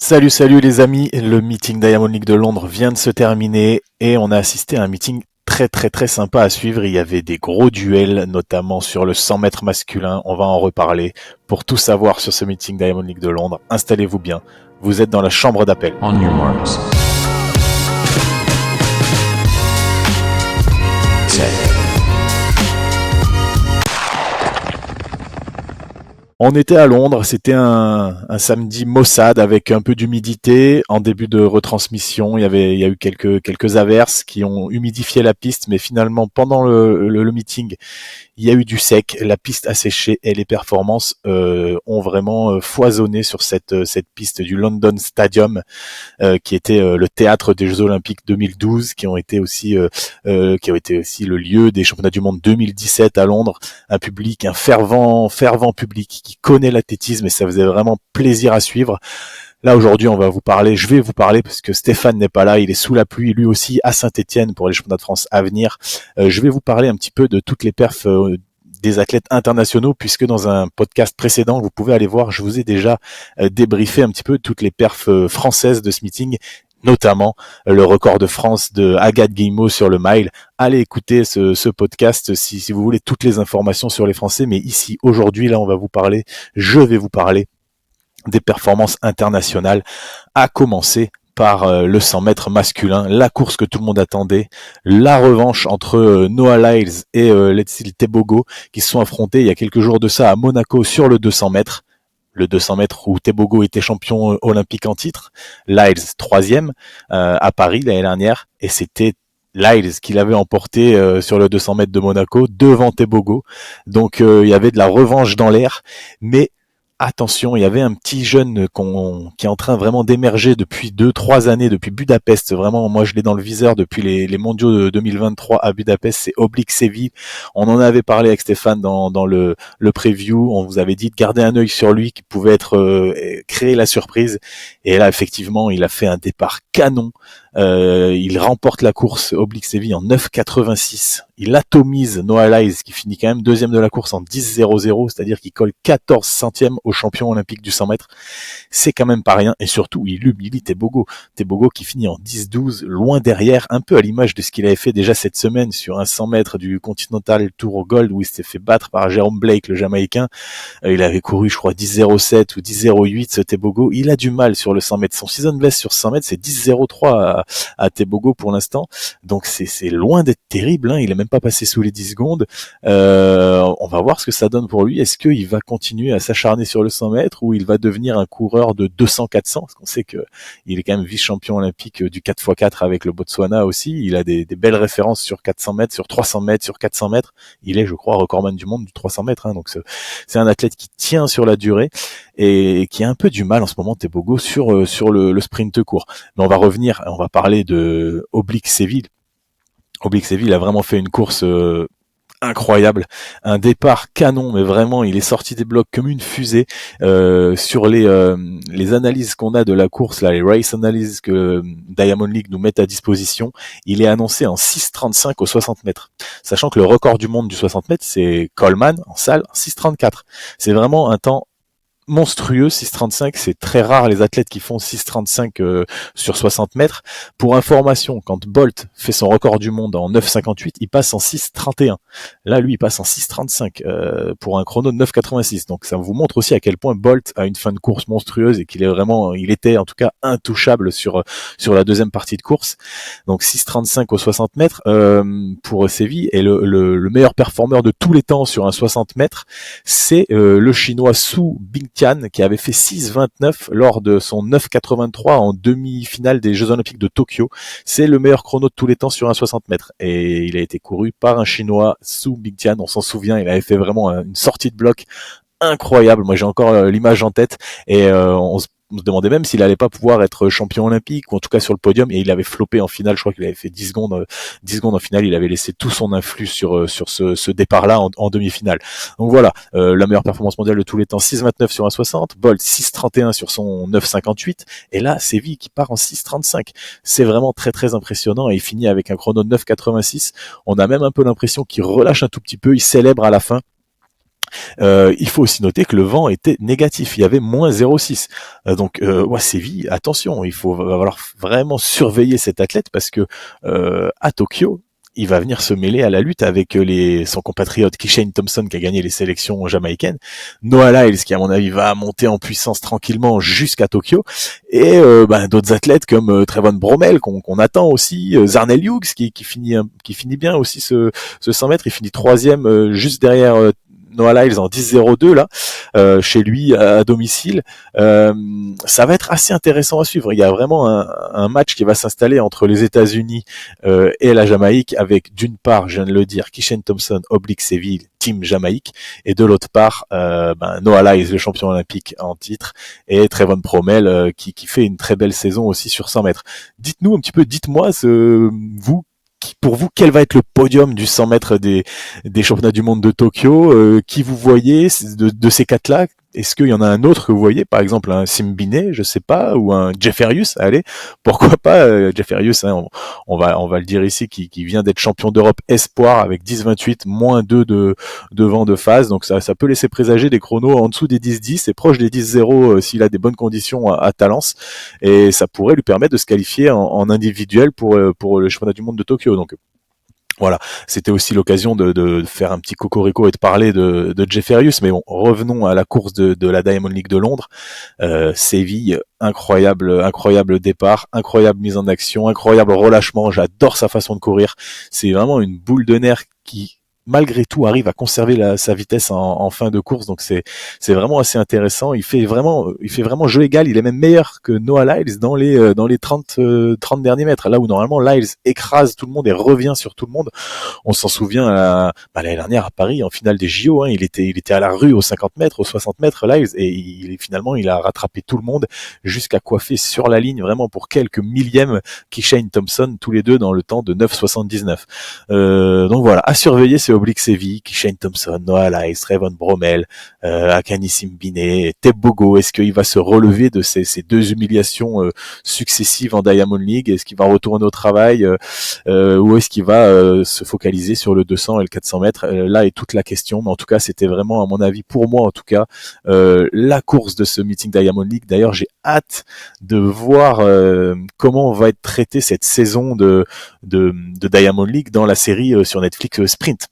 Salut les amis, le meeting Diamond League de Londres vient de se terminer et on a assisté à un meeting très sympa à suivre. Il y avait des gros duels, notamment sur le 100 mètres masculin, on va en reparler. Pour tout savoir sur ce meeting Diamond League de Londres, installez-vous bien, vous êtes dans la chambre d'appel. On your marks. Set. On était à Londres, c'était un samedi maussade avec un peu d'humidité. En début de retransmission, il y a eu quelques averses qui ont humidifié la piste, mais finalement pendant le meeting, il y a eu du sec, la piste a séché et les performances ont vraiment foisonné sur cette piste du London Stadium, qui était le théâtre des Jeux Olympiques 2012, qui ont été aussi le lieu des Championnats du Monde 2017 à Londres. Un fervent public qui connaît l'athlétisme et ça faisait vraiment plaisir à suivre. Là aujourd'hui je vais vous parler parce que Stéphane n'est pas là, il est sous la pluie lui aussi à Saint-Étienne pour les championnats de France à venir. Je vais vous parler un petit peu de toutes les perfs des athlètes internationaux, puisque dans un podcast précédent, vous pouvez aller voir, je vous ai déjà débriefé un petit peu toutes les perfs françaises de ce meeting, notamment le record de France de Agathe Guillemot sur le mile. Allez écouter ce podcast si vous voulez toutes les informations sur les Français, mais ici, aujourd'hui, là, je vais vous parler des performances internationales, à commencer par le 100 mètres masculin, la course que tout le monde attendait, la revanche entre Noah Lyles et Letzil Tebogo qui se sont affrontés il y a quelques jours de ça à Monaco sur le 200 mètres. Le 200 mètres où Tebogo était champion olympique en titre, Lyles troisième à Paris l'année dernière, et c'était Lyles qui l'avait emporté sur le 200 mètres de Monaco devant Tebogo. Donc il y avait de la revanche dans l'air, mais attention, il y avait un petit jeune qui est en train vraiment d'émerger depuis 2-3 années, depuis Budapest. Vraiment, moi je l'ai dans le viseur depuis les mondiaux de 2023 à Budapest, c'est Oblique Séville. On en avait parlé avec Stéphane dans le preview, on vous avait dit de garder un œil sur lui qui pouvait créer la surprise. Et là, effectivement, il a fait un départ canon. Il remporte la course Oblique Séville en 9,86. Il atomise Noah Lyles qui finit quand même deuxième de la course en 10,00, c'est-à-dire qu'il colle 14 centièmes au champion olympique du 100 mètres. C'est quand même pas rien, et surtout il humilie Tebogo qui finit en 10,12, loin derrière, un peu à l'image de ce qu'il avait fait déjà cette semaine sur un 100 mètres du Continental Tour Gold où il s'était fait battre par Jérôme Blake, le Jamaïcain. Il avait couru, je crois, 10,07 ou 10,08 ce Tebogo. Il a du mal sur le 100 mètres. Son season best sur 100 mètres, c'est 10,03 à Tebogo pour l'instant. Donc c'est loin d'être terrible, hein. Il est même pas passé sous les 10 secondes. On va voir ce que ça donne pour lui. Est-ce qu'il va continuer à s'acharner sur le 100 mètres ou il va devenir un coureur de 200-400? Parce qu'on sait que il est quand même vice-champion olympique du 4x4 avec le Botswana aussi. Il a des belles références sur 400 mètres, sur 300 mètres, sur 400 mètres. Il est, je crois, recordman du monde du 300 mètres, hein. Donc c'est un athlète qui tient sur la durée et qui a un peu du mal en ce moment, Tebogo, sur le sprint court. Mais on va parler de Oblique Séville. Oblique Séville a vraiment fait une course incroyable, un départ canon, mais vraiment il est sorti des blocs comme une fusée. Sur les analyses qu'on a de la course, là, les race analyses que Diamond League nous met à disposition, il est annoncé en 6,35 au 60 mètres, sachant que le record du monde du 60 mètres c'est Coleman en salle, 6,34. C'est vraiment un temps monstrueux, 6,35, c'est très rare les athlètes qui font 6,35 sur 60 mètres. Pour information, quand Bolt fait son record du monde en 9,58, il passe en 6,31. Là, lui, il passe en 6,35 pour un chrono de 9,86. Donc ça vous montre aussi à quel point Bolt a une fin de course monstrueuse et il était en tout cas intouchable sur la deuxième partie de course. Donc 6,35 au 60 mètres pour Séville, et le meilleur performeur de tous les temps sur un 60 mètres, c'est le chinois Su Bingtian qui avait fait 6,29 lors de son 9,83 en demi-finale des Jeux Olympiques de Tokyo. C'est le meilleur chrono de tous les temps sur un 60 mètres. Et il a été couru par un chinois, Su Bingtian, on s'en souvient, il avait fait vraiment une sortie de bloc incroyable. Moi j'ai encore l'image en tête, et on se demandait même s'il allait pas pouvoir être champion olympique, ou en tout cas sur le podium, et il avait floppé en finale. Je crois qu'il avait fait 10 secondes en finale. Il avait laissé tout son influx sur ce départ-là en demi-finale. Donc voilà, la meilleure performance mondiale de tous les temps, 6,29 sur un 60, Bolt 6,31 sur son 9,58, et là Séville qui part en 6,35. C'est vraiment très impressionnant, et il finit avec un chrono de 9,86. On a même un peu l'impression qu'il relâche un tout petit peu, il célèbre à la fin. Il faut aussi noter que le vent était négatif, il y avait moins 0,6. Ouais, Séville, attention, va falloir vraiment surveiller cet athlète parce que à Tokyo, il va venir se mêler à la lutte avec son compatriote Kishane Thompson qui a gagné les sélections jamaïcaines, Noah Lyles qui à mon avis va monter en puissance tranquillement jusqu'à Tokyo, et d'autres athlètes comme Trevon Bromell qu'on attend aussi, Zarnell Hughes qui finit bien aussi ce 100 mètres, il finit troisième juste derrière Noah Lyles en 10-0-2 là, chez lui à domicile. Ça va être assez intéressant à suivre. Il y a vraiment un match qui va s'installer entre les États-Unis et la Jamaïque, avec d'une part, je viens de le dire, Kishane Thompson, Séville, Team Jamaïque, et de l'autre part, Noah Lyles, le champion olympique en titre, et Trevon Bromell qui fait une très belle saison aussi sur 100 mètres. Dites-moi, pour vous, quel va être le podium du 100 mètres des championnats du monde de Tokyo? Qui vous voyez de ces quatre-là? Est-ce qu'il y en a un autre que vous voyez, par exemple un Simbine, je sais pas, ou un Jefferius? Allez, pourquoi pas Jefferius, hein, on va le dire ici, qui vient d'être champion d'Europe espoir avec 10-28, moins 2 de vent de phase, donc ça peut laisser présager des chronos en dessous des 10-10 et proche des 10-0 s'il a des bonnes conditions à Talence, et ça pourrait lui permettre de se qualifier en individuel pour le championnat du monde de Tokyo. Donc voilà, c'était aussi l'occasion de faire un petit cocorico et de parler de Jefferius, mais bon, revenons à la course de la Diamond League de Londres. Séville, incroyable départ, incroyable mise en action, incroyable relâchement, j'adore sa façon de courir, c'est vraiment une boule de nerfs qui malgré tout arrive à conserver sa vitesse en fin de course, donc c'est vraiment assez intéressant. Il fait vraiment jeu égal, il est même meilleur que Noah Lyles dans les 30 derniers mètres, là où normalement Lyles écrase tout le monde et revient sur tout le monde. On s'en souvient l'année dernière à Paris en finale des JO, hein, il était à la rue aux 50 mètres, aux 60 mètres Lyles, et finalement il a rattrapé tout le monde jusqu'à coiffer sur la ligne vraiment pour quelques millièmes Kishane Thompson, tous les deux dans le temps de 9,79. Donc voilà, à surveiller, c'est Séville, Kishane Thompson, Noah Lyles, Trevon Bromell, Akani Simbine, Tebogo. Est-ce qu'il va se relever de ces deux humiliations successives en Diamond League? Est-ce qu'il va retourner au travail ou est-ce qu'il va se focaliser sur le 200 et le 400 mètres? Là est toute la question, mais en tout cas c'était vraiment, à mon avis, pour moi en tout cas, la course de ce meeting Diamond League. D'ailleurs j'ai hâte de voir comment va être traitée cette saison de Diamond League dans la série sur Netflix Sprint.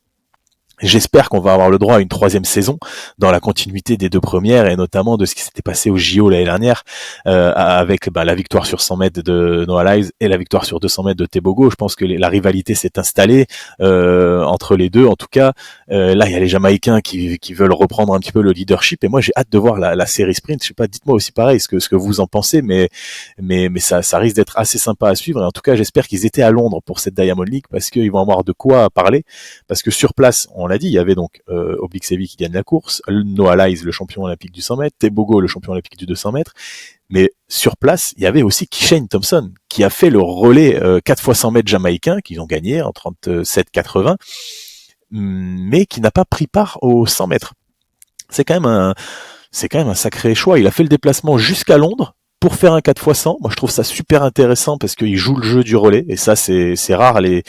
J'espère qu'on va avoir le droit à une troisième saison dans la continuité des deux premières, et notamment de ce qui s'était passé au JO l'année dernière avec la victoire sur 100 mètres de Noah Lyles et la victoire sur 200 mètres de Tebogo. Je pense que la rivalité s'est installée entre les deux. En tout cas, là il y a les Jamaïcains qui veulent reprendre un petit peu le leadership, et moi j'ai hâte de voir la série sprint. Je sais pas, dites-moi aussi pareil ce que vous en pensez, mais ça risque d'être assez sympa à suivre. Et en tout cas, j'espère qu'ils étaient à Londres pour cette Diamond League, parce qu'ils vont avoir de quoi parler, parce que sur place, on l'a dit, il y avait donc Séville qui gagne la course, Noah Lyles, le champion olympique du 100 mètres, Tebogo, le champion olympique du 200 mètres, mais sur place, il y avait aussi Kishane Thompson qui a fait le relais 4 fois 100 mètres jamaïcain qu'ils ont gagné en 37-80, mais qui n'a pas pris part aux 100 mètres. C'est quand même un sacré choix. Il a fait le déplacement jusqu'à Londres pour faire un 4x100. Moi je trouve ça super intéressant parce qu'il joue le jeu du relais, et ça c'est rare, les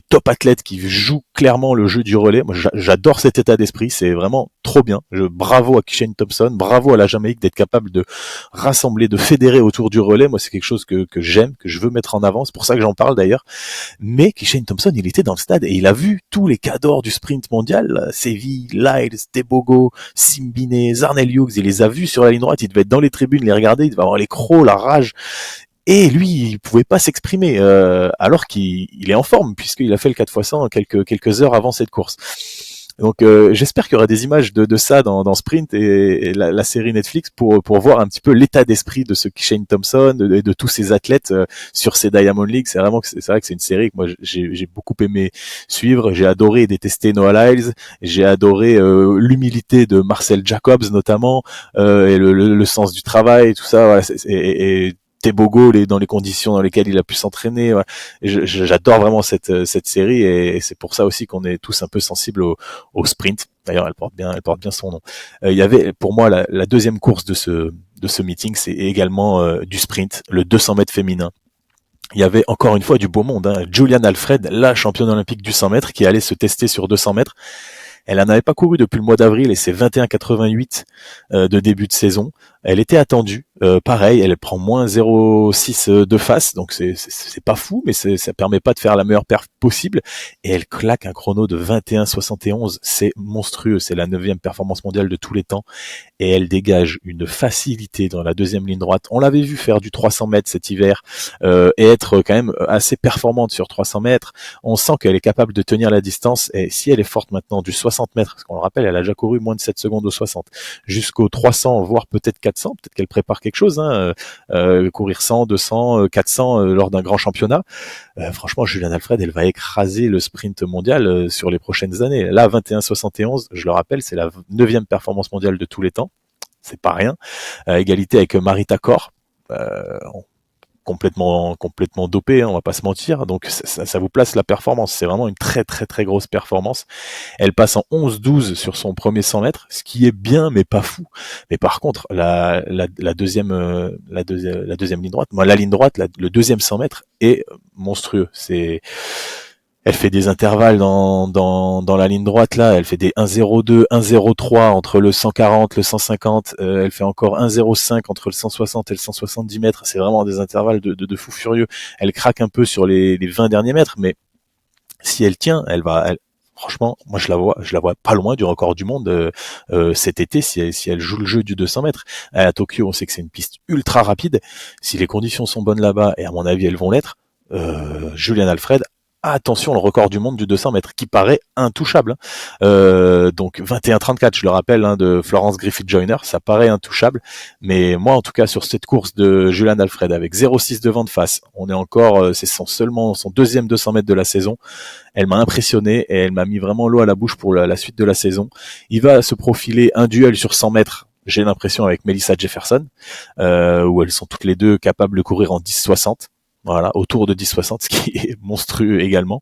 top athlètes qui jouent clairement le jeu du relais. Moi j'adore cet état d'esprit, c'est vraiment trop bien. Bravo à Kishane Thompson, bravo à la Jamaïque d'être capable de rassembler, de fédérer autour du relais. Moi c'est quelque chose que j'aime, que je veux mettre en avant, c'est pour ça que j'en parle d'ailleurs. Mais Kishane Thompson, il était dans le stade et il a vu tous les cadors du sprint mondial, Séville, Lyles, Tebogo, Simbine, Zarnell Hughes, il les a vus sur la ligne droite, il devait être dans les tribunes, les regarder, il devait avoir les crocs, la rage, et lui il pouvait pas s'exprimer alors qu'il est en forme, puisqu'il a fait le 4x100 quelques heures avant cette course. Donc j'espère qu'il y aura des images de ça dans Sprint et la série Netflix pour voir un petit peu l'état d'esprit de ce Kishane Thompson, de tous ces athlètes sur ces Diamond League. C'est vrai que c'est une série que moi j'ai beaucoup aimé suivre. J'ai adoré et détesté Noah Lyles, j'ai adoré l'humilité de Marcel Jacobs notamment, et le sens du travail, tout ça. Voilà, et Tebogo, dans les conditions dans lesquelles il a pu s'entraîner. Voilà. J'adore vraiment cette série, et c'est pour ça aussi qu'on est tous un peu sensibles au sprint. D'ailleurs, elle porte bien son nom. Il y avait pour moi la deuxième course de ce meeting, c'est également du sprint, le 200 mètres féminin. Il y avait encore une fois du beau monde, hein. Julian Alfred, la championne olympique du 100 mètres, qui allait se tester sur 200 mètres. Elle en avait pas couru depuis le mois d'avril et c'est 21,88 de début de saison. Elle était attendue. Pareil, elle prend moins 0,6 de face, donc c'est pas fou, mais ça permet pas de faire la meilleure perf possible. Et elle claque un chrono de 21,71. C'est monstrueux. C'est la 9e performance mondiale de tous les temps. Et elle dégage une facilité dans la deuxième ligne droite. On l'avait vu faire du 300 mètres cet hiver et être quand même assez performante sur 300 mètres. On sent qu'elle est capable de tenir la distance et si elle est forte maintenant du 60 mètres, parce qu'on le rappelle, elle a déjà couru moins de 7 secondes au 60, jusqu'au 300, voire peut-être 400, peut-être qu'elle prépare quelque chose, courir 100, 200, 400 lors d'un grand championnat. Franchement, Juliane Alfred, elle va écraser le sprint mondial sur les prochaines années. Là, 21,71, je le rappelle, c'est la 9e performance mondiale de tous les temps. C'est pas rien. Égalité avec Marita Corr, complètement dopé, on va pas se mentir. Donc ça vous place la performance. C'est vraiment une très très très grosse performance. Elle passe en 11-12 sur son premier 100 mètres, ce qui est bien mais pas fou. Mais par contre, la deuxième ligne droite, la ligne droite, le deuxième 100 mètres est monstrueux. Elle fait des intervalles dans la ligne droite là, elle fait des 1,02, 1,03 entre le 140, le 150, elle fait encore 1,05 entre le 160 et le 170 mètres, c'est vraiment des intervalles de fou furieux. Elle craque un peu sur les 20 derniers mètres, mais si elle tient, franchement, moi je la vois pas loin du record du monde cet été si elle joue le jeu du 200 mètres. À Tokyo, on sait que c'est une piste ultra rapide. Si les conditions sont bonnes là-bas, et à mon avis elles vont l'être, Juliane Alfred, attention, le record du monde du 200 mètres qui paraît intouchable. Donc 21,34, je le rappelle, de Florence Griffith-Joyner, ça paraît intouchable. Mais moi, en tout cas, sur cette course de Juliane Alfred avec 0,6 de vent de face, on est encore, c'est seulement son deuxième 200 mètres de la saison. Elle m'a impressionné et elle m'a mis vraiment l'eau à la bouche pour la suite de la saison. Il va se profiler un duel sur 100 mètres. J'ai l'impression avec Melissa Jefferson, où elles sont toutes les deux capables de courir en 10,60. Voilà, autour de 10,60, ce qui est monstrueux également.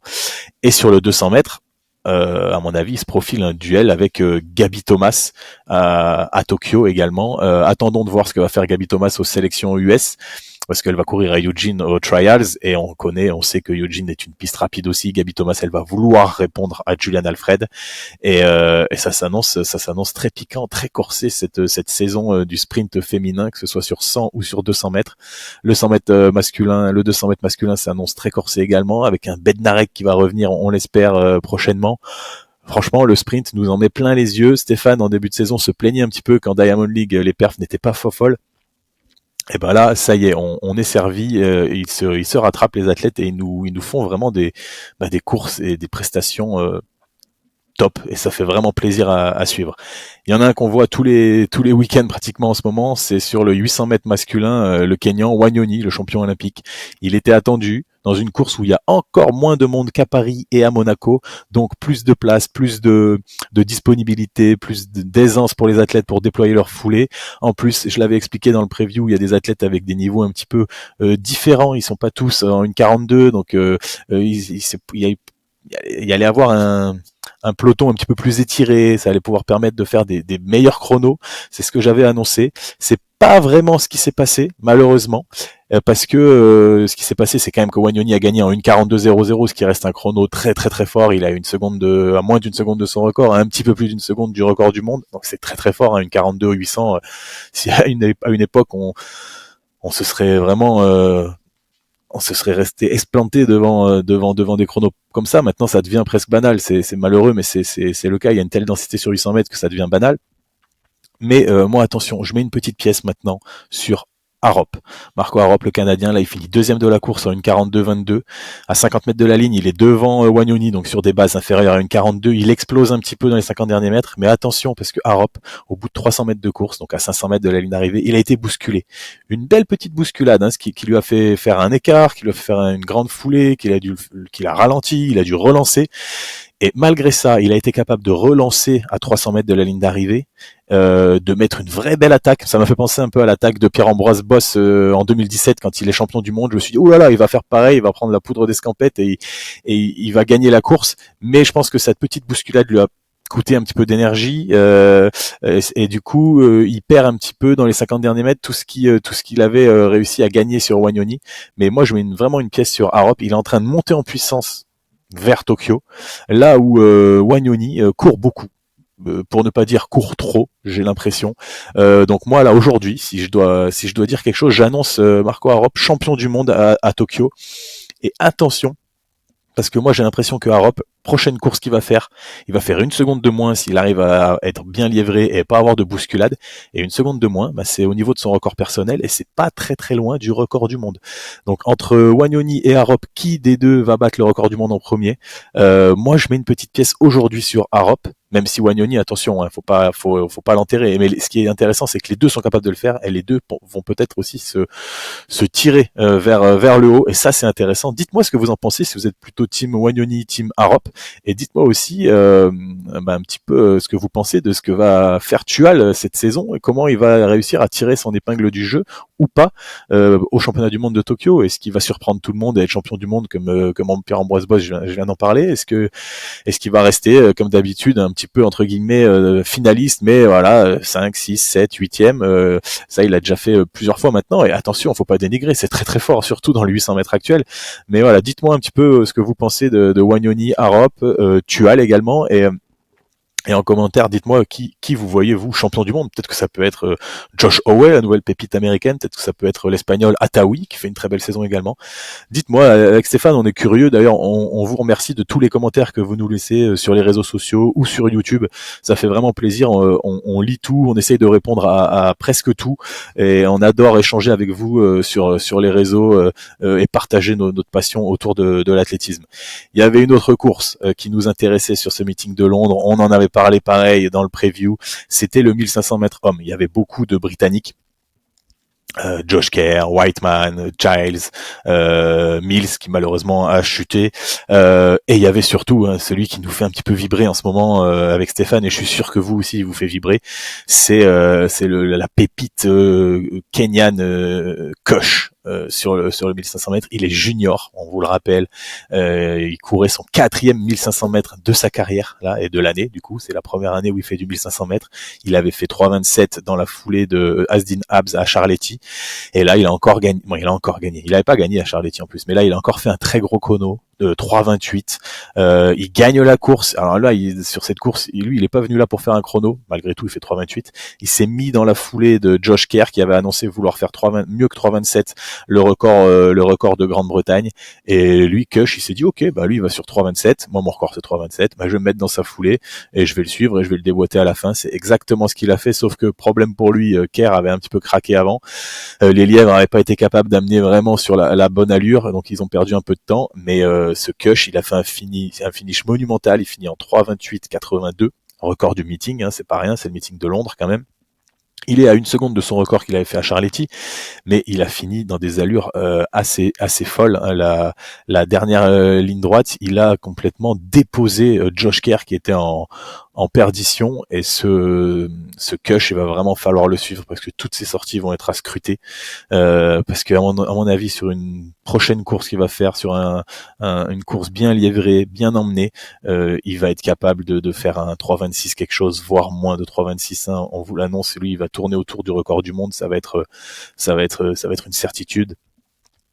Et sur le 200 mètres, à mon avis, il se profile un duel avec Gaby Thomas à Tokyo également. Attendons de voir ce que va faire Gaby Thomas aux sélections US, parce qu'elle va courir à Eugene aux Trials, et on sait que Eugene est une piste rapide aussi. Gaby Thomas, elle va vouloir répondre à Juliane Alfred, et ça s'annonce très piquant, très corsé cette saison du sprint féminin, que ce soit sur 100 ou sur 200 mètres. Le 100 mètres masculin, le 200 mètres masculin s'annonce très corsé également, avec un Bednarek qui va revenir, on l'espère, prochainement. Franchement, le sprint nous en met plein les yeux. Stéphane, en début de saison, se plaignait un petit peu quand Diamond League, les perfs n'étaient pas folles. Et ben là, ça y est, on est servi. Ils se rattrapent, les athlètes, et ils nous font vraiment des courses et des prestations top, et ça fait vraiment plaisir à suivre. Il y en a un qu'on voit tous les week-ends pratiquement en ce moment, c'est sur le 800 mètres masculin, le Kenyan Wanyoni, le champion olympique. Il était attendu dans une course où il y a encore moins de monde qu'à Paris et à Monaco, donc plus de place, plus de disponibilité, plus d'aisance pour les athlètes pour déployer leur foulée. En plus, je l'avais expliqué dans le preview, il y a des athlètes avec des niveaux un petit peu différents, ils sont pas tous en une 42, donc il allait avoir un peloton un petit peu plus étiré, ça allait pouvoir permettre de faire des meilleurs chronos. C'est ce que j'avais annoncé. C'est pas vraiment ce qui s'est passé, malheureusement, parce que ce qui s'est passé, c'est quand même que Wanyoni a gagné en 1,42,00, ce qui reste un chrono très très très fort. Il a à moins d'une seconde de son record, un petit peu plus d'une seconde du record du monde, donc c'est très très fort, 1,42,800. Si à une époque on se serait vraiment on se serait resté esplanté devant des chronos comme ça. Maintenant, ça devient presque banal. C'est malheureux, mais c'est le cas. Il y a une telle densité sur 800 mètres que ça devient banal. Mais moi, attention, je mets une petite pièce maintenant sur Arop. Marco Arop, le Canadien, là, il finit deuxième de la course en une 42-22. À 50 mètres de la ligne, il est devant Wanyoni, donc sur des bases inférieures à une 42. Il explose un petit peu dans les 50 derniers mètres, mais attention, parce que Arop, au bout de 300 mètres de course, donc à 500 mètres de la ligne d'arrivée, il a été bousculé. Une belle petite bousculade, ce qui lui a fait faire un écart, qui lui a fait faire une grande foulée, qu'il a ralenti, il a dû relancer. Et malgré ça, il a été capable de relancer à 300 mètres de la ligne d'arrivée, de mettre une vraie belle attaque. Ça m'a fait penser un peu à l'attaque de Pierre-Ambroise Boss en 2017 quand il est champion du monde. Je me suis dit, oh là là, il va faire pareil, il va prendre la poudre d'escampette et il va gagner la course. Mais je pense que cette petite bousculade lui a coûté un petit peu d'énergie et du coup il perd un petit peu dans les 50 derniers mètres tout ce qu'il avait réussi à gagner sur Wanyoni. Mais moi je mets vraiment une pièce sur Arop. Il est en train de monter en puissance vers Tokyo, là où Wanyoni court beaucoup. pour ne pas dire court trop, j'ai l'impression. Donc moi là aujourd'hui, si je dois dire quelque chose, j'annonce Marco Arop champion du monde à Tokyo. Et attention, parce que moi j'ai l'impression que Arop, prochaine course qu'il va faire, il va faire une seconde de moins s'il arrive à être bien livré et pas avoir de bousculade. Et une seconde de moins, bah, c'est au niveau de son record personnel et c'est pas très très loin du record du monde. Donc entre Wagnoni et Arop, qui des deux va battre le record du monde en premier? Moi je mets une petite pièce aujourd'hui sur Arop. Même si Wagnoni, attention, faut pas l'enterrer. Mais ce qui est intéressant, c'est que les deux sont capables de le faire, et les deux vont peut-être aussi se tirer vers le haut. Et ça, c'est intéressant. Dites-moi ce que vous en pensez, si vous êtes plutôt team Wagnoni, team Arop. Et dites-moi aussi un petit peu ce que vous pensez de ce que va faire Tual cette saison et comment il va réussir à tirer son épingle du jeu ou pas au championnat du monde de Tokyo. Est-ce qu'il va surprendre tout le monde et être champion du monde comme Pierre-Ambroise Boss, je viens d'en parler? Est-ce qu'il va rester comme d'habitude un petit peu entre guillemets finaliste, mais voilà 5, 6, 7, 8e, ça il a déjà fait plusieurs fois maintenant. Et attention, faut pas dénigrer, c'est très très fort, surtout dans les 800 mètres actuels. Mais voilà, dites-moi un petit peu ce que vous pensez de Wagnoni, Arop, Tual également, et en commentaire, dites-moi qui vous voyez, vous, champion du monde. Peut-être que ça peut être Josh Howe, la nouvelle pépite américaine. Peut-être que ça peut être l'Espagnol Ataoui, qui fait une très belle saison également. Dites-moi, avec Stéphane, on est curieux. D'ailleurs, on vous remercie de tous les commentaires que vous nous laissez sur les réseaux sociaux ou sur YouTube. Ça fait vraiment plaisir. On lit tout, on essaye de répondre à presque tout. Et on adore échanger avec vous sur les réseaux et partager notre passion autour de l'athlétisme. Il y avait une autre course qui nous intéressait sur ce meeting de Londres. On en avait parlé pareil dans le preview. C'était le 1500 mètres hommes. Il y avait beaucoup de Britanniques. Josh Kerr, Whiteman, Giles, Mills qui malheureusement a chuté, et il y avait surtout celui qui nous fait un petit peu vibrer en ce moment avec Stéphane, et je suis sûr que vous aussi il vous fait vibrer, c'est la pépite kenyane Koch. Sur le 1500 mètres, il est junior, on vous le rappelle, il courait son 4e 1500 mètres de sa carrière là et de l'année, du coup c'est la première année où il fait du 1500 mètres. Il avait fait 3,27 dans la foulée de Asdin Abs à Charletti, et là il a encore gagné. Bon, il a encore gagné. Il avait pas gagné à Charletti en plus, mais là il a encore fait un très gros chrono de 3,28. Il gagne la course. Alors là, sur cette course, lui, il est pas venu là pour faire un chrono. Malgré tout, il fait 3,28. Il s'est mis dans la foulée de Josh Kerr, qui avait annoncé vouloir faire mieux que 3,27, le record de Grande-Bretagne. Et lui, Kush, il s'est dit, ok, bah lui, il va sur 3,27. Moi, mon record, c'est 3,27. Bah, je vais me mettre dans sa foulée et je vais le suivre et je vais le déboîter à la fin. C'est exactement ce qu'il a fait, sauf que problème pour lui, Kerr avait un petit peu craqué avant. Les lièvres n'avaient pas été capables d'amener vraiment sur la bonne allure, donc ils ont perdu un peu de temps. Mais ce Kush, il a fait un finish monumental. Il finit en 3,28,82, record du meeting. C'est pas rien, c'est le meeting de Londres quand même. Il est à une seconde de son record qu'il avait fait à Charletti, mais il a fini dans des allures assez folles. La dernière ligne droite, il a complètement déposé Josh Kerr qui était en perdition, et ce Kush, il va vraiment falloir le suivre parce que toutes ses sorties vont être à scruter, parce qu'à mon avis, sur une prochaine course qu'il va faire, sur une course bien livrée, bien emmenée, il va être capable de faire un 3,26 quelque chose, voire moins de 3,26. On vous l'annonce, lui, il va tourner autour du record du monde. Ça va être une certitude.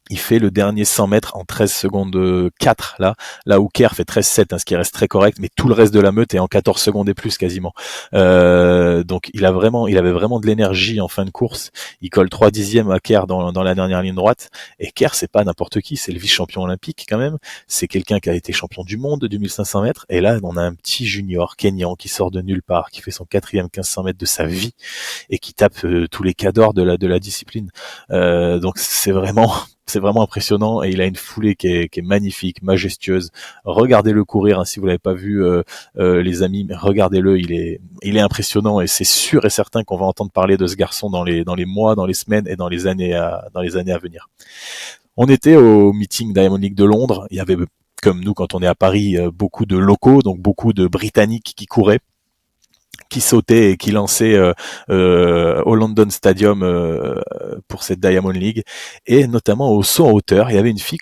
Il fait le dernier 100 mètres en 13 secondes 4, là où Kerr fait 13,7, ce qui reste très correct, mais tout le reste de la meute est en 14 secondes et plus quasiment. Donc il avait vraiment de l'énergie en fin de course. Il colle 3 dixièmes à Kerr dans la dernière ligne droite, et Kerr, c'est pas n'importe qui, c'est le vice-champion olympique quand même. C'est quelqu'un qui a été champion du monde du 1500 mètres, et là on a un petit junior kényan qui sort de nulle part, qui fait son 4e 1500 mètres de sa vie et qui tape tous les cadors de la discipline. Donc c'est vraiment impressionnant, et il a une foulée qui est magnifique, majestueuse. Regardez-le courir, si vous l'avez pas vu, les amis, mais regardez-le, il est impressionnant, et c'est sûr et certain qu'on va entendre parler de ce garçon dans les mois, dans les semaines et dans les années à venir. On était au meeting Diamond League de Londres. Il y avait, comme nous quand on est à Paris, beaucoup de locaux, donc beaucoup de Britanniques qui couraient, qui sautait et qui lançait au London Stadium pour cette Diamond League, et notamment au saut en hauteur. Il y avait une fille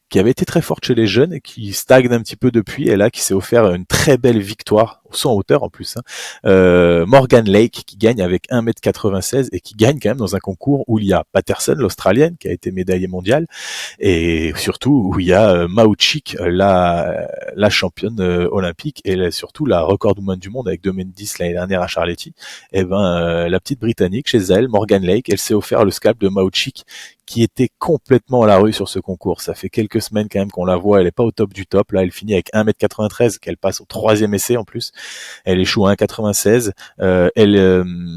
qui avait été très forte chez les jeunes et qui stagne un petit peu depuis, et là qui s'est offert une très belle victoire saut en hauteur en plus, hein. Morgan Lake qui gagne avec 1m96 et qui gagne quand même dans un concours où il y a Patterson, l'Australienne, qui a été médaillée mondiale, et surtout où il y a Mao Chick, la championne olympique, et surtout la recordwoman du monde avec 2m10 l'année dernière à Charletti. Et la petite Britannique, chez elle, Morgan Lake, elle s'est offert le scalp de Mao Chick, qui était complètement à la rue sur ce concours. Ça fait quelques semaines quand même qu'on la voit, elle est pas au top du top. Là, elle finit avec 1m93, qu'elle passe au 3e essai en plus. Elle échoue à 1,96.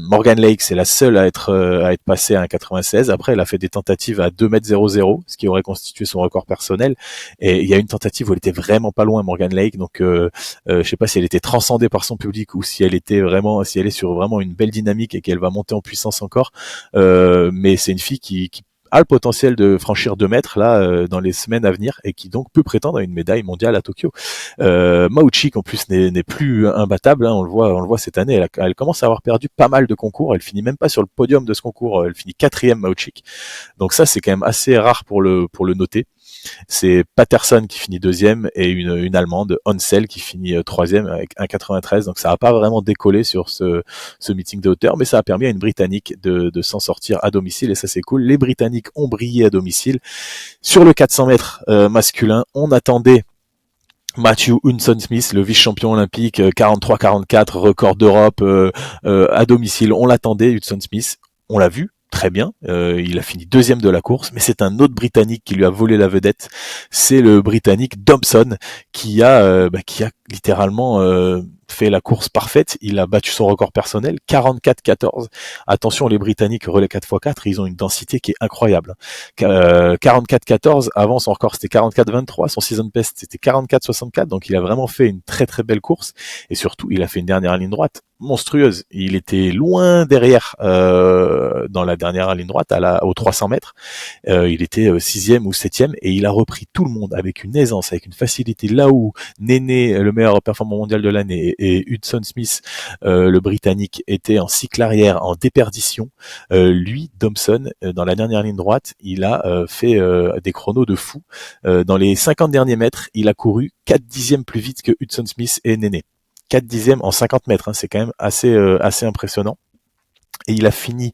Morgan Lake, c'est la seule à être passée à 1,96. Après, elle a fait des tentatives à 2m00, ce qui aurait constitué son record personnel. Et il y a une tentative où elle était vraiment pas loin, Morgan Lake. Donc, je sais pas si elle était transcendée par son public ou si elle est sur vraiment une belle dynamique et qu'elle va monter en puissance encore. Mais c'est une fille qui a le potentiel de franchir 2 mètres là dans les semaines à venir et qui donc peut prétendre à une médaille mondiale à Tokyo. Mao Chick en plus n'est plus imbattable, hein, on le voit cette année. Elle commence à avoir perdu pas mal de concours. Elle finit même pas sur le podium de ce concours. Elle finit 4e, Mao Chick. Donc ça c'est quand même assez rare pour le noter. C'est Patterson qui finit 2e et une Allemande, Hansel, qui finit 3e avec 1,93. Donc ça n'a pas vraiment décollé sur ce meeting de hauteur, mais ça a permis à une Britannique de s'en sortir à domicile et ça c'est cool. Les Britanniques ont brillé à domicile. Sur le 400 mètres masculin, on attendait Matthew Hudson-Smith, le vice-champion olympique, 43-44, record d'Europe à domicile. On l'attendait, Hudson-Smith. On l'a vu, très bien. Il a fini 2e de la course, mais c'est un autre Britannique qui lui a volé la vedette. C'est le Britannique Dobson qui a littéralement fait la course parfaite. Il a battu son record personnel, 44-14. Attention, les Britanniques relais 4x4, ils ont une densité qui est incroyable. 44-14, avant son record c'était 44-23, son season best c'était 44-64, donc il a vraiment fait une très très belle course, et surtout il a fait une dernière ligne droite monstrueuse. Il était loin derrière dans la dernière ligne droite aux 300 mètres. Il était 6e ou 7e et il a repris tout le monde avec une aisance, avec une facilité. Là où Néné, le meilleur performant mondial de l'année, et Hudson Smith, le Britannique, était en cycle arrière, en déperdition, lui, Dobson, dans la dernière ligne droite, il a fait des chronos de fou. Dans les 50 derniers mètres, il a couru 4 dixièmes plus vite que Hudson Smith et Néné. 4 dixièmes en 50 mètres, hein, c'est quand même assez impressionnant. Et il a fini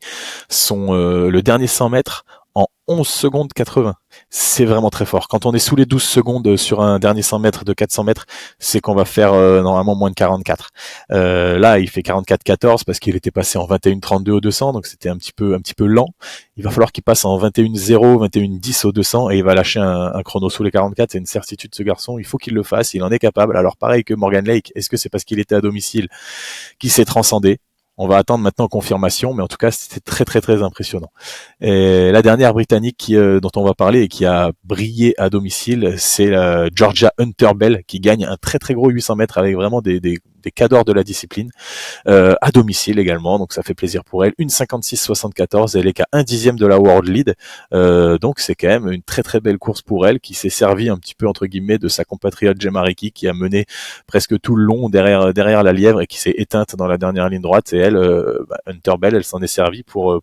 le dernier 100 mètres en 11 secondes 80. C'est vraiment très fort. Quand on est sous les 12 secondes sur un dernier 100 mètres de 400 mètres, c'est qu'on va faire normalement moins de 44. Là, il fait 44-14 parce qu'il était passé en 21-32 au 200, donc c'était un petit peu lent. Il va falloir qu'il passe en 21-0, 21-10 au 200 et il va lâcher un chrono sous les 44. C'est une certitude, ce garçon. Il faut qu'il le fasse. Il en est capable. Alors pareil que Morgan Lake, est-ce que c'est parce qu'il était à domicile qu'il s'est transcendé? On va attendre maintenant confirmation, mais en tout cas, c'était très très très impressionnant. Et la dernière Britannique dont on va parler et qui a brillé à domicile, c'est Georgia Hunter-Bell, qui gagne un très très gros 800 mètres avec vraiment des cadors de la discipline, à domicile également, donc ça fait plaisir pour elle. 1,56,74, elle est qu'à 1 dixième de la World Lead, donc c'est quand même une très très belle course pour elle, qui s'est servie un petit peu entre guillemets de sa compatriote Gemma Ricky, qui a mené presque tout le long derrière la lièvre et qui s'est éteinte dans la dernière ligne droite, et elle, Hunter-Bell, elle s'en est servie pour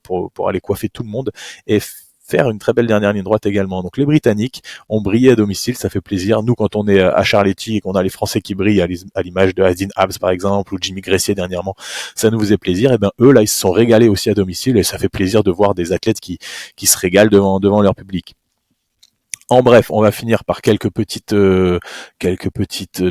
aller coiffer tout le monde et faire une très belle dernière ligne droite également. Donc les Britanniques ont brillé à domicile, ça fait plaisir. Nous, quand on est à Charletti et qu'on a les Français qui brillent, à l'image de Hasdin Habs par exemple, ou Jimmy Gressier dernièrement, ça nous faisait plaisir. Et ben eux, là, ils se sont régalés aussi à domicile, et ça fait plaisir de voir des athlètes qui se régalent devant leur public. En bref, on va finir par quelques petites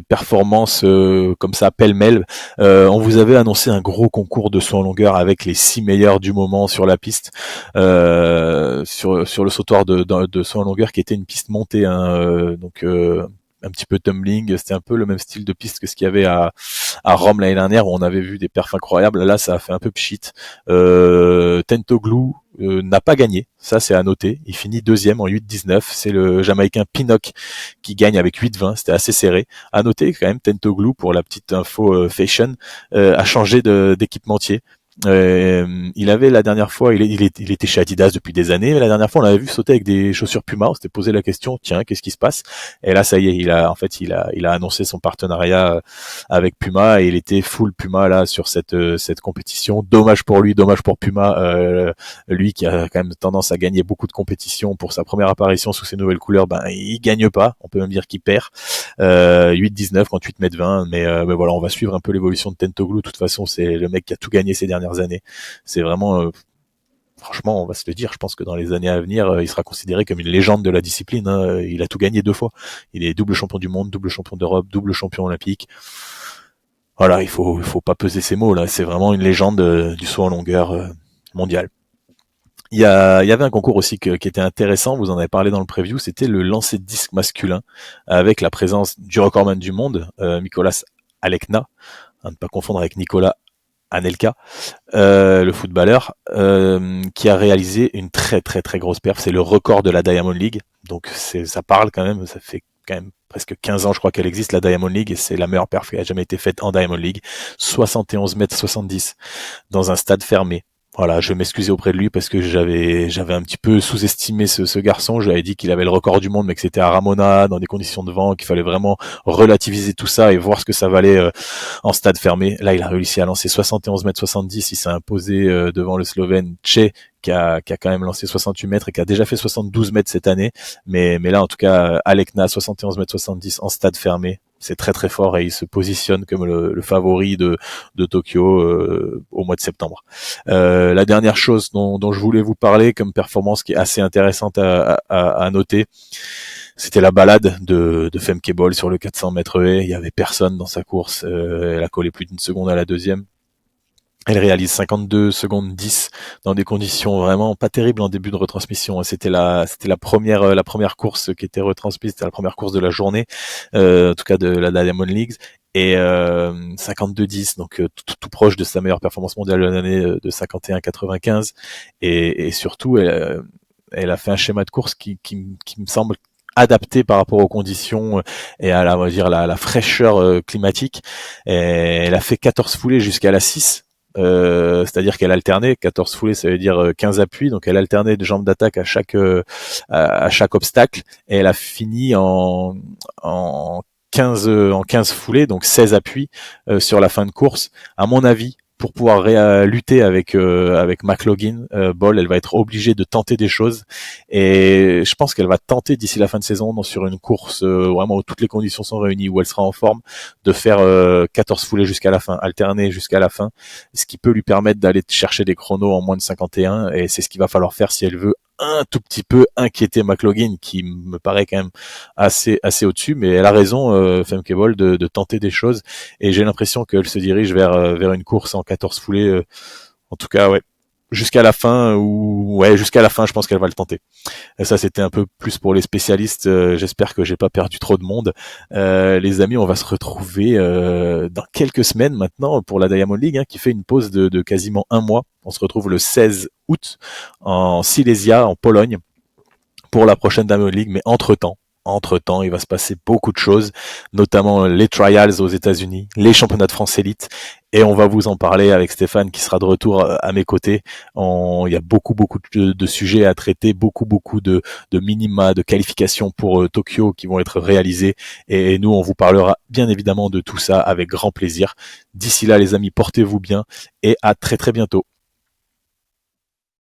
performances comme ça pêle-mêle. On vous avait annoncé un gros concours de saut en longueur avec les 6 meilleurs du moment sur la piste, sur le sautoir de saut en longueur, qui était une piste montée, hein, donc un petit peu tumbling. C'était un peu le même style de piste que ce qu'il y avait à Rome l'année dernière, où on avait vu des perfs incroyables. Là, ça a fait un peu pchit. Tentoglou n'a pas gagné, ça c'est à noter. Il finit 2e en 8-19. C'est le Jamaïcain Pinnock qui gagne avec 8-20. C'était assez serré. À noter quand même, Tentoglou, pour la petite info fashion, a changé d'équipementier. Il avait la dernière fois, il était chez Adidas depuis des années, mais la dernière fois on l'avait vu sauter avec des chaussures Puma. On s'était posé la question, tiens, qu'est-ce qui se passe? Et là, ça y est, il a annoncé son partenariat avec Puma et il était full Puma là sur cette compétition. Dommage pour lui, dommage pour Puma, lui qui a quand même tendance à gagner beaucoup de compétitions pour sa première apparition sous ses nouvelles couleurs. Ben, il gagne pas, on peut même dire qu'il perd. 8-19 contre 8m20, mais voilà, on va suivre un peu l'évolution de Tentoglou. De toute façon, c'est le mec qui a tout gagné ces dernières années. C'est vraiment, franchement, on va se le dire, je pense que dans les années à venir, il sera considéré comme une légende de la discipline. Hein. Il a tout gagné 2 fois. Il est double champion du monde, double champion d'Europe, double champion olympique. Voilà, il faut pas peser ses mots là. C'est vraiment une légende du saut en longueur mondial. Il y avait un concours aussi qui était intéressant, vous en avez parlé dans le preview, c'était le lancer de disque masculin, avec la présence du recordman du monde, Mikolas Alekna, à ne pas confondre avec Nicolas Anelka, le footballeur, qui a réalisé une très très très grosse perf. C'est le record de la Diamond League, donc ça parle quand même, ça fait quand même presque 15 ans je crois qu'elle existe, la Diamond League, et c'est la meilleure perf qui a jamais été faite en Diamond League, 71,70 m dans un stade fermé. Voilà, je m'excusais auprès de lui parce que j'avais un petit peu sous-estimé ce garçon. J'avais dit qu'il avait le record du monde, mais que c'était à Ramona, dans des conditions de vent, qu'il fallait vraiment relativiser tout ça et voir ce que ça valait en stade fermé. Là, il a réussi à lancer 71,70 m. Il s'est imposé devant le Slovène Che, qui a quand même lancé 68 mètres et qui a déjà fait 72 mètres cette année. Mais là, en tout cas, Alekna, 71,70 m en stade fermé. C'est très très fort et il se positionne comme le favori de Tokyo au mois de septembre. La dernière chose dont je voulais vous parler comme performance qui est assez intéressante à noter, c'était la balade de Femke Bol sur le 400 mètres haies. Il y avait personne dans sa course. Elle a collé plus d'une seconde à la deuxième. Elle réalise 52 secondes 10 dans des conditions vraiment pas terribles en début de retransmission. C'était la première course qui était retransmise, c'était la première course de la journée, en tout cas de la Diamond League. Et 52-10, donc tout proche de sa meilleure performance mondiale de l'année de 51-95. Et surtout, elle a fait un schéma de course qui me semble adapté par rapport aux conditions et à la, on va dire, la fraîcheur climatique. Et elle a fait 14 foulées jusqu'à la 6. C'est-à-dire qu'elle alternait 14 foulées, ça veut dire 15 appuis, donc elle alternait de jambes d'attaque à chaque obstacle, et elle a fini en 15 foulées, donc 16 appuis sur la fin de course. À mon avis, pour pouvoir lutter avec McLaughlin, Bol, elle va être obligée de tenter des choses, et je pense qu'elle va tenter d'ici la fin de saison, sur une course vraiment où toutes les conditions sont réunies, où elle sera en forme, de faire 14 foulées jusqu'à la fin, alterner jusqu'à la fin, ce qui peut lui permettre d'aller chercher des chronos en moins de 51, et c'est ce qu'il va falloir faire si elle veut un tout petit peu inquiéter McLaughlin, qui me paraît quand même assez au-dessus, mais elle a raison, Femke Bol, de tenter des choses, et j'ai l'impression qu'elle se dirige vers une course en 14 foulées, en tout cas, ouais, jusqu'à la fin, jusqu'à la fin, je pense qu'elle va le tenter. Et ça, c'était un peu plus pour les spécialistes. J'espère que j'ai pas perdu trop de monde. Les amis, on va se retrouver dans quelques semaines maintenant pour la Diamond League, qui fait une pause de quasiment un mois. On se retrouve le 16 août en Silesia, en Pologne, pour la prochaine Diamond League. Mais entre-temps, il va se passer beaucoup de choses, notamment les trials aux États-Unis, les championnats de France élite, et on va vous en parler avec Stéphane qui sera de retour à mes côtés. Il y a beaucoup de sujets à traiter, beaucoup de minima, de qualifications pour Tokyo qui vont être réalisés, et nous on vous parlera bien évidemment de tout ça avec grand plaisir. D'ici là les amis, portez-vous bien et à très très bientôt.